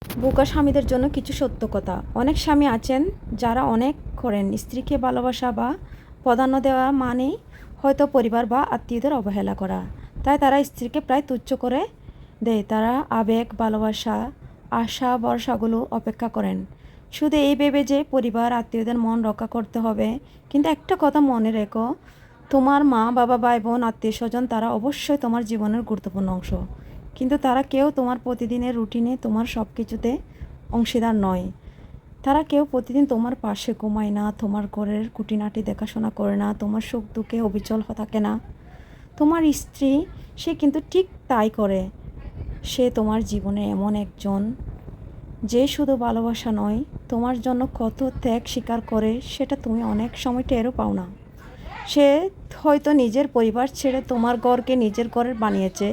বোকা স্বামীদের জন্য কিছু সত্য কথা। অনেক স্বামী আছেন যারা অনেক করেন, স্ত্রীকে ভালোবাসা বা প্রাধান্য দেওয়া মানেই হয়তো পরিবার বা আত্মীয়দের অবহেলা করা। তাই তারা স্ত্রীকে প্রায় তুচ্ছ করে দেয়। তারা আবেগ, ভালোবাসা, আশা ভরসাগুলো অপেক্ষা করেন শুধু এই ভেবে যে পরিবার আত্মীয়দের মন রক্ষা করতে হবে। কিন্তু একটা কথা মনে রেখো, তোমার মা বাবা, ভাই বোন, আত্মীয় স্বজন তারা অবশ্যই তোমার জীবনের গুরুত্বপূর্ণ অংশ, কিন্তু তারা কেউ তোমার প্রতিদিনের রুটিনে, তোমার সব কিছুতে অংশীদার নয়। তারা কেউ প্রতিদিন তোমার পাশে ঘুমায় না, তোমার ঘরের খুঁটিনাটি দেখাশোনা করে না, তোমার সুখ দুঃখে অবিচল থাকে না। তোমার স্ত্রী, সে কিন্তু ঠিক তাই করে। সে তোমার জীবনে এমন একজন যে শুধু ভালোবাসা নয়, তোমার জন্য কত ত্যাগ স্বীকার করে সেটা তুমি অনেক সময় টেরও পাও না। সে হয়তো নিজের পরিবার ছেড়ে তোমার ঘরকে নিজের ঘরের বানিয়েছে।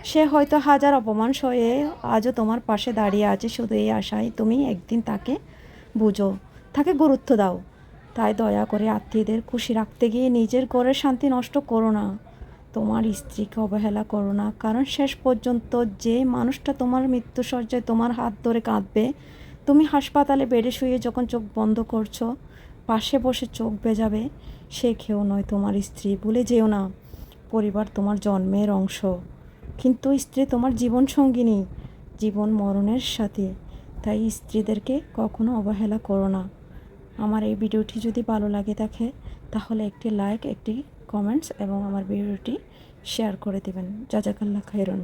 সে হয়তো হাজার অপমান সয়ে আজও তোমার পাশে দাঁড়িয়ে আছে শুধু এই আশায় তুমি একদিন তাকে বুঝো, তাকে গুরুত্ব দাও। তাই দয়া করে আত্মীয়দের খুশি রাখতে গিয়ে নিজের ঘরের শান্তি নষ্ট করো না। তোমার স্ত্রীকে অবহেলা করো না, কারণ শেষ পর্যন্ত যে মানুষটা তোমার মৃত্যুশয্যায় তোমার হাত ধরে কাঁদবে, তুমি হাসপাতালে বেডে শুয়ে যখন চোখ বন্ধ করছো, পাশে বসে চোখ ভেজাবে, সে কেউ নয়, তোমার স্ত্রী। ভুলে যেও না, পরিবার তোমার জন্মের অংশ, কিন্তু স্ত্রী তোমার জীবন সঙ্গিনী, জীবন মরণের সাথী। তাই স্ত্রীদেরকে কখনো অবহেলা করো না। আমার এই ভিডিওটি যদি ভালো লাগে থাকে তাহলে একটি লাইক, একটি কমেন্টস এবং আমার ভিডিওটি শেয়ার করে দেবেন। জাজাকাল্লাহ খাইরুন।